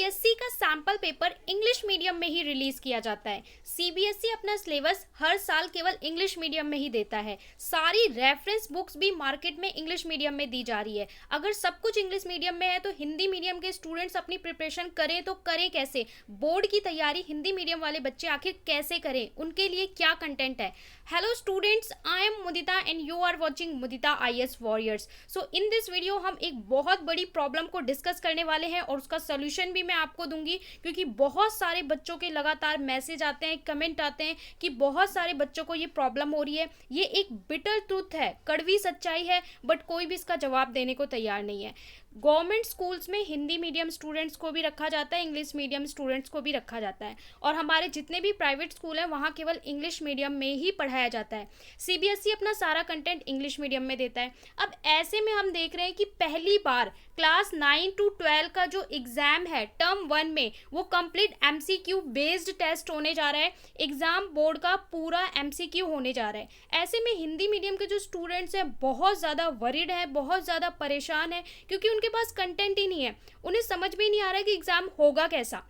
CBSE का sample paper English medium में ही release किया जाता है। सीबीएसई अपना सिलेबस हर साल केवल इंग्लिश मीडियम में ही देता है। सारी रेफरेंस बुक्स भी मार्केट में इंग्लिश मीडियम में दी जा रही है। अगर सब कुछ इंग्लिश मीडियम में है तो हिंदी मीडियम के स्टूडेंट्स अपनी प्रिपरेशन करें तो करें कैसे? बोर्ड की तैयारी हिंदी मीडियम वाले बच्चे आखिर कैसे करें? उनके लिए क्या कंटेंट है? Hello students, I am Mudita and you are watching Mudita IAS warriors. So in this video हम एक बहुत बड़ी प्रॉब्लम को डिस्कस करने वाले हैं और उसका सोल्यूशन भी मैं आपको दूंगी, क्योंकि बहुत सारे बच्चों के लगातार मैसेज आते हैं, कमेंट आते हैं कि बहुत सारे बच्चों को ये प्रॉब्लम हो रही है। ये एक बिटर ट्रूथ है, कड़वी सच्चाई है, बट कोई भी इसका जवाब देने को तैयार नहीं है। गवर्नमेंट स्कूल्स में हिंदी मीडियम स्टूडेंट्स को भी रखा जाता है, इंग्लिश मीडियम स्टूडेंट्स को भी रखा जाता है, और हमारे जितने भी प्राइवेट स्कूल हैं वहाँ केवल इंग्लिश मीडियम में ही पढ़ाया जाता है। सीबीएसई अपना सारा कंटेंट इंग्लिश मीडियम में देता है। अब ऐसे में हम देख रहे हैं कि पहली बार क्लास 9 to 12 का जो एग्ज़ाम है टर्म 1 में, वो कंप्लीट एमसीक्यू बेस्ड टेस्ट होने जा रहा है। एग्ज़ाम बोर्ड का पूरा एमसीक्यू होने जा रहा है। ऐसे में हिंदी मीडियम के जो स्टूडेंट्स हैं बहुत ज़्यादा वरीड है, बहुत ज़्यादा परेशान है, क्योंकि उनके पास कंटेंट ही नहीं है। उन्हें समझ में ही नहीं आ रहा है कि एग्ज़ाम होगा कैसा।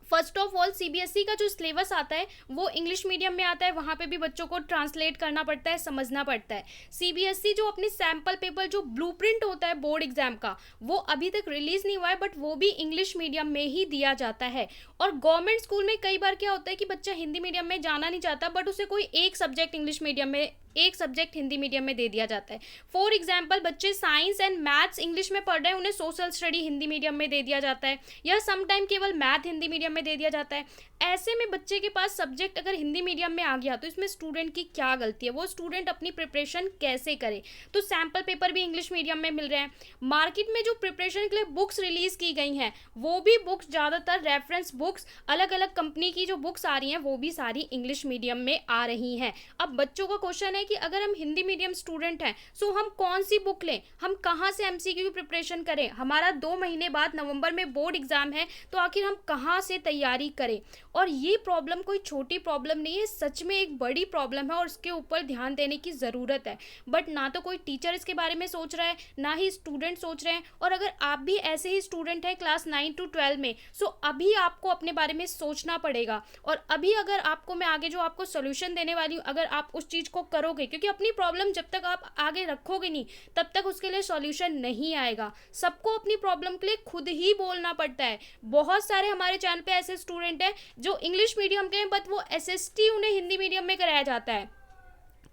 फर्स्ट ऑफ ऑल सीबीएसई का जो सिलेबस आता है वो इंग्लिश मीडियम में आता है, वहाँ पे भी बच्चों को ट्रांसलेट करना पड़ता है, समझना पड़ता है। सीबीएसई जो अपने सैम्पल पेपर जो ब्लूप्रिंट होता है बोर्ड एग्जाम का, वो अभी तक रिलीज नहीं हुआ है, बट वो भी इंग्लिश मीडियम में ही दिया जाता है। और गवर्नमेंट स्कूल में कई बार क्या होता है कि बच्चा हिंदी मीडियम में जाना नहीं चाहता, बट उसे कोई एक सब्जेक्ट इंग्लिश मीडियम में, एक सब्जेक्ट हिंदी मीडियम में दे दिया जाता है। फॉर एग्जाम्पल, बच्चे साइंस एंड मैथ्स इंग्लिश में पढ़ रहे हैं, उन्हें सोशल स्टडी हिंदी मीडियम में दे दिया जाता है, या समटाइम केवल मैथ हिंदी मीडियम में दे दिया जाता है। ऐसे में बच्चे के पास सब्जेक्ट अगर हिंदी मीडियम में आ गया तो इसमें स्टूडेंट की क्या गलती है? वो स्टूडेंट अपनी प्रिपरेशन कैसे करे? तो सैम्पल पेपर भी इंग्लिश मीडियम में मिल रहे हैं। मार्केट में जो प्रिपरेशन के लिए बुक्स रिलीज की गई हैं वो भी बुक्स ज़्यादातर रेफरेंस बुक्स, अलग अलग कंपनी की जो बुक्स आ रही हैं वो भी सारी इंग्लिश मीडियम में आ रही हैं। अब बच्चों का क्वेश्चन है कि अगर हम हिंदी मीडियम स्टूडेंट हैं सो हम कौन सी बुक लें, हम कहाँ से एमसीक्यू की प्रिपरेशन करें? हमारा 2 महीने बाद नवंबर में बोर्ड एग्जाम है, तो आखिर हम कहाँ से तैयारी करें? और ये प्रॉब्लम कोई छोटी प्रॉब्लम नहीं है, सच में एक बड़ी प्रॉब्लम है और इसके ऊपर ध्यान देने की ज़रूरत है। बट ना तो कोई टीचर इसके बारे में सोच रहा है, ना ही स्टूडेंट सोच रहे हैं। और अगर आप भी ऐसे ही स्टूडेंट हैं क्लास 9 to 12 में, सो अभी आपको अपने बारे में सोचना पड़ेगा। और अभी अगर आपको मैं आगे जो आपको सोल्यूशन देने वाली हूँ, अगर आप उस चीज़ को करोगे, क्योंकि अपनी प्रॉब्लम जब तक आप आगे रखोगे नहीं तब तक उसके लिए सॉल्यूशन नहीं आएगा। सबको अपनी प्रॉब्लम के लिए खुद ही बोलना पड़ता है। बहुत सारे हमारे चैनल पे ऐसे स्टूडेंट हैं जो इंग्लिश मीडियम के हैं, बट वो एसएसटी उन्हें हिंदी मीडियम में कराया जाता है,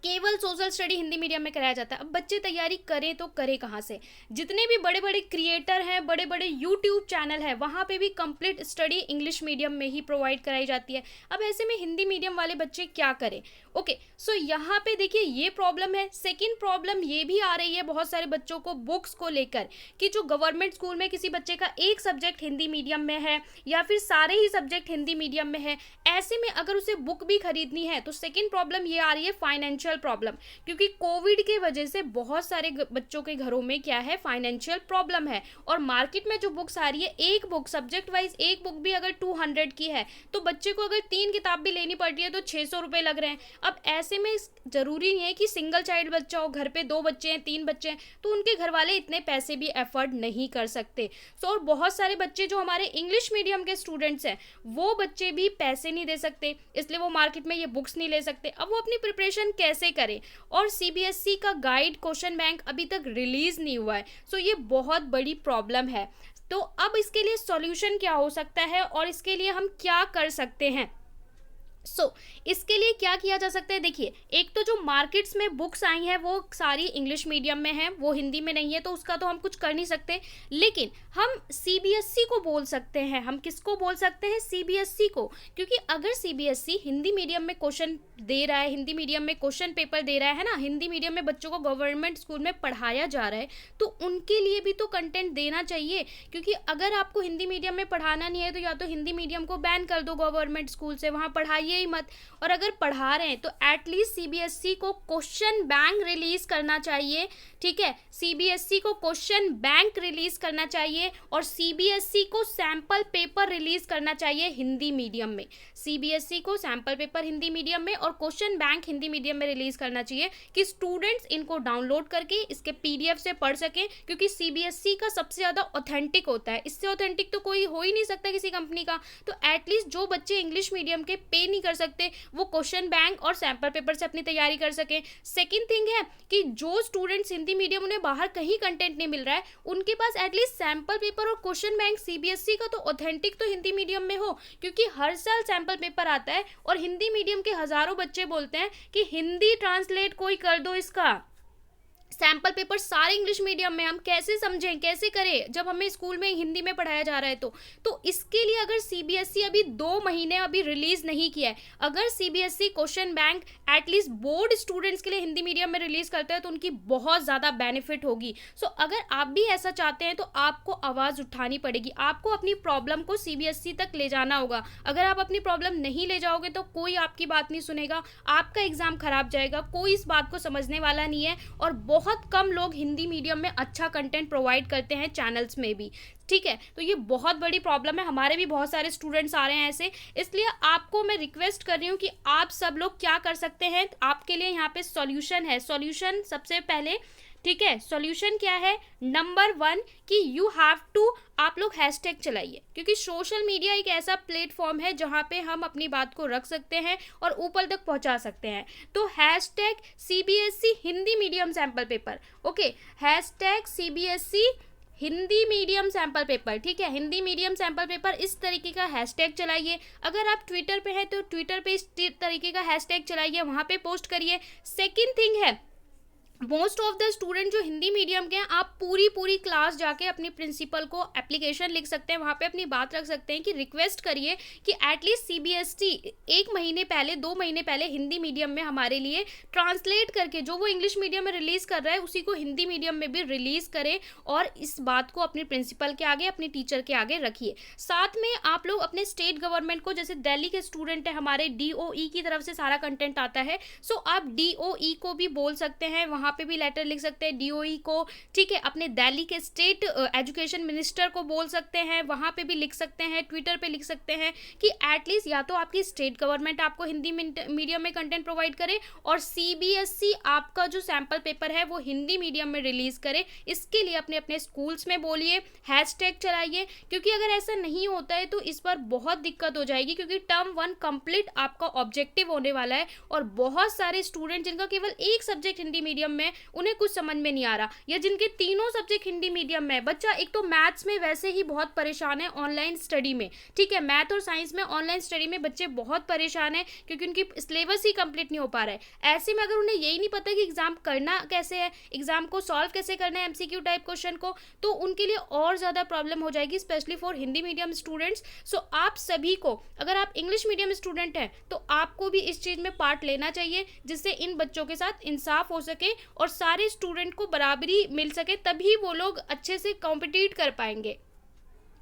केवल सोशल स्टडी हिंदी मीडियम में कराया जाता है। अब बच्चे तैयारी करें तो करें कहाँ से? जितने भी बड़े बड़े क्रिएटर हैं, बड़े बड़े यूट्यूब चैनल है, वहाँ पे भी कंप्लीट स्टडी इंग्लिश मीडियम में ही प्रोवाइड कराई जाती है। अब ऐसे में हिंदी मीडियम वाले बच्चे क्या करें? ओके, सो यहाँ पे देखिए ये प्रॉब्लम है। सेकेंड प्रॉब्लम ये भी आ रही है बहुत सारे बच्चों को बुक्स को लेकर, कि जो गवर्नमेंट स्कूल में किसी बच्चे का एक सब्जेक्ट हिंदी मीडियम में है या फिर सारे ही सब्जेक्ट हिंदी मीडियम में है, ऐसे में अगर उसे बुक भी खरीदनी है तो सेकेंड प्रॉब्लम ये आ रही है फाइनेंशियल प्रॉब्लम, क्योंकि कोविड के वजह से बहुत सारे बच्चों के घरों में क्या है, फाइनेंशियल प्रॉब्लम है। और मार्केट में जो बुक्स आ रही है, एक बुक सब्जेक्ट वाइज एक बुक भी अगर 200 की है तो बच्चे को अगर 3 किताब भी लेनी पड़ रही है तो 600 रुपये लग रहे हैं। अब ऐसे में जरूरी नहीं है कि सिंगल चाइल्ड बच्चा हो, घर पे 2 बच्चे हैं, 3 बच्चे हैं, तो उनके घर वाले इतने पैसे भी एफर्ड नहीं कर सकते। सो और बहुत सारे बच्चे जो हमारे इंग्लिश मीडियम के स्टूडेंट्स हैं वो बच्चे भी पैसे नहीं दे सकते, इसलिए वो मार्केट में ये बुक्स नहीं ले सकते। अब वो अपनी प्रिपरेशन कैसे करें? और सीबीएसई का गाइड क्वेश्चन बैंक अभी तक रिलीज नहीं हुआ है, सो ये बहुत बड़ी प्रॉब्लम है। तो अब इसके लिए सॉल्यूशन क्या हो सकता है और इसके लिए हम क्या कर सकते हैं? इसके लिए क्या किया जा सकता है? देखिए, एक तो जो मार्केट्स में बुक्स आई हैं वो सारी इंग्लिश मीडियम में हैं, वो हिंदी में नहीं है, तो उसका तो हम कुछ कर नहीं सकते। लेकिन हम सीबीएसई को बोल सकते हैं। हम किसको बोल सकते हैं? सीबीएसई को। क्योंकि अगर सीबीएसई हिंदी मीडियम में क्वेश्चन दे रहा है, हिंदी मीडियम में क्वेश्चन पेपर दे रहा है ना, हिंदी मीडियम में बच्चों को गवर्नमेंट स्कूल में पढ़ाया जा रहा है, तो उनके लिए भी तो कंटेंट देना चाहिए। क्योंकि अगर आपको हिंदी मीडियम में पढ़ाना नहीं है तो या तो हिंदी मीडियम को बैन कर दो गवर्नमेंट स्कूल से, वहाँ पढ़ाइए पढ़ाइए ही मत। और अगर पढ़ा रहे हैं तो एटलीस्ट सीबीएसई को क्वेश्चन बैंक रिलीज करना चाहिए, ठीक है, सीबीएसई को क्वेश्चन बैंक रिलीज करना चाहिए और सीबीएसई को सैंपल पेपर रिलीज करना चाहिए हिंदी मीडियम में। सीबीएसई को सैंपल पेपर हिंदी मीडियम में और क्वेश्चन बैंक हिंदी मीडियम में रिलीज करना चाहिए कि स्टूडेंट्स इनको डाउनलोड करके इसके पीडीएफ से पढ़ सकें, क्योंकि सीबीएसई का सबसे ज़्यादा ऑथेंटिक होता है, इससे ऑथेंटिक तो कोई हो ही नहीं सकता किसी कंपनी का। तो एटलीस्ट जो बच्चे इंग्लिश मीडियम के पे नहीं कर सकते वो क्वेश्चन बैंक और सैंपल पेपर से अपनी तैयारी कर सकें। सेकेंड थिंग है कि जो स्टूडेंट्स हिंदी मीडियम, उन्हें बाहर कहीं कंटेंट नहीं मिल रहा है, उनके पास एटलीस्ट सैंपल पेपर और क्वेश्चन बैंक सीबीएसई का तो ऑथेंटिक तो हिंदी मीडियम में हो, क्योंकि हर साल सैंपल पेपर आता है और हिंदी मीडियम के हजारों बच्चे बोलते हैं कि हिंदी ट्रांसलेट कोई कर दो इसका। सैंपल पेपर सारे इंग्लिश मीडियम में, हम कैसे समझें, कैसे करें जब हमें स्कूल में हिंदी में पढ़ाया जा रहा है। तो इसके लिए अगर सीबीएसई अभी 2 महीने अभी रिलीज नहीं किया है, अगर CBSE question bank at least board students के लिए हिंदी मीडियम में रिलीज करता है तो उनकी बहुत ज़्यादा बेनिफिट होगी। सो अगर आप भी ऐसा चाहते हैं तो आपको आवाज़ उठानी पड़ेगी, आपको अपनी प्रॉब्लम को सीबीएसई तक ले जाना होगा। अगर आप अपनी प्रॉब्लम नहीं ले जाओगे तो कोई आपकी बात नहीं सुनेगा, आपका एग्जाम खराब जाएगा, कोई इस बात को समझने वाला नहीं है। और बहुत कम लोग हिंदी मीडियम में अच्छा कंटेंट प्रोवाइड करते हैं चैनल्स में भी, ठीक है। तो ये बहुत बड़ी प्रॉब्लम है, हमारे भी बहुत सारे स्टूडेंट्स आ रहे हैं ऐसे। इसलिए आपको मैं रिक्वेस्ट कर रही हूँ कि आप सब लोग क्या कर सकते हैं, आपके लिए यहाँ पे सॉल्यूशन है। सॉल्यूशन सबसे पहले, ठीक है, सॉल्यूशन क्या है, नंबर 1 कि यू हैव टू, आप लोग हैशटैग चलाइए, क्योंकि सोशल मीडिया एक ऐसा प्लेटफॉर्म है जहाँ पे हम अपनी बात को रख सकते हैं और ऊपर तक पहुँचा सकते हैं। तो hashtag CBSE Hindi medium sample paper, okay, hashtag CBSE Hindi medium sample paper, ठीक है, हिंदी मीडियम सैंपल पेपर, इस तरीके का हैशटैग चलाइए। अगर आप ट्विटर पे हैं तो ट्विटर पे इस तरीके का हैशटैग चलाइए, वहाँ पे पोस्ट करिए। सेकंड थिंग है, मोस्ट ऑफ द स्टूडेंट जो हिंदी मीडियम के हैं, आप पूरी क्लास जाके अपनी प्रिंसिपल को एप्लीकेशन लिख सकते हैं, वहाँ पे अपनी बात रख सकते हैं कि रिक्वेस्ट करिए कि एटलीस्ट सीबीएसई 1 महीने पहले 2 महीने पहले हिंदी मीडियम में हमारे लिए ट्रांसलेट करके जो वो इंग्लिश मीडियम में रिलीज़ कर रहा है उसी को हिंदी मीडियम में भी रिलीज़ करें और इस बात को अपनी प्रिंसिपल के आगे, अपनी टीचर के आगे रखिए। साथ में आप लोग अपने स्टेट गवर्नमेंट को, जैसे दिल्ली के स्टूडेंट है हमारे, DOE की तरफ से सारा कंटेंट आता है, सो आप DOE को भी बोल सकते हैं, वहाँ पे भी लेटर लिख सकते हैं DOE को, ठीक है, अपने दिल्ली के स्टेट एजुकेशन मिनिस्टर को बोल सकते हैं, वहाँ पे भी लिख सकते हैं, ट्विटर पे लिख सकते हैं कि एटलीस्ट या तो आपकी स्टेट गवर्नमेंट आपको हिंदी मीडियम में कंटेंट प्रोवाइड करे और सीबीएसई आपका जो सैंपल पेपर है वो हिंदी मीडियम में रिलीज करे। इसके लिए अपने अपने स्कूल्स में बोलिए, हैशटैग चलाइए, क्योंकि अगर ऐसा नहीं होता है तो इस बार बहुत दिक्कत हो जाएगी, क्योंकि टर्म 1 कंप्लीट आपका ऑब्जेक्टिव होने वाला है और बहुत सारे स्टूडेंट जिनका केवल एक सब्जेक्ट हिंदी मीडियम में, उन्हें कुछ समझ में नहीं आ रहा, या जिनके तीनों सब्जेक्ट हिंदी मीडियम में, बच्चा एक तो मैथ्स में वैसे ही बहुत परेशान है ऑनलाइन स्टडी में, ठीक है, मैथ और साइंस में ऑनलाइन स्टडी में बच्चे बहुत परेशान है क्योंकि उनकी सिलेबस ही कंप्लीट नहीं हो पा रहा है। ऐसे में अगर उन्हें यही नहीं पता कि एग्जाम करना कैसे है, एग्जाम को सॉल्व कैसे करना है एमसीक्यू टाइप क्वेश्चन को, तो उनके लिए और ज़्यादा प्रॉब्लम हो जाएगी, specially for Hindi medium students. So आप सभी को, अगर आप इंग्लिश मीडियम स्टूडेंट हैं तो आपको भी इस चीज़ में पार्ट लेना चाहिए, जिससे इन बच्चों के साथ इंसाफ हो सके और सारे स्टूडेंट को बराबरी मिल सके, तभी वो लोग अच्छे से कॉम्पिटिट कर पाएंगे।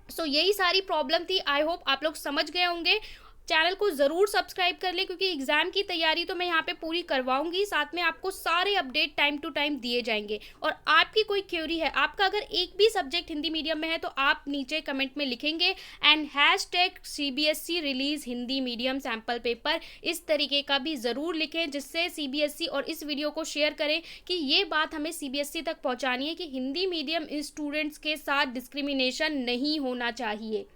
सो यही सारी प्रॉब्लम थी, आई होप आप लोग समझ गए होंगे। चैनल को ज़रूर सब्सक्राइब कर लें, क्योंकि एग्ज़ाम की तैयारी तो मैं यहाँ पे पूरी करवाऊंगी, साथ में आपको सारे अपडेट टाइम टू टाइम दिए जाएंगे। और आपकी कोई क्वेरी है, आपका अगर एक भी सब्जेक्ट हिंदी मीडियम में है तो आप नीचे कमेंट में लिखेंगे and hashtag CBSE release Hindi medium sample paper, इस तरीके का भी ज़रूर लिखें, जिससे सीबीएसई और इस वीडियो को शेयर करें कि ये बात हमें सीबीएसई तक पहुँचानी है कि हिंदी मीडियम स्टूडेंट्स के साथ डिस्क्रिमिनेशन नहीं होना चाहिए।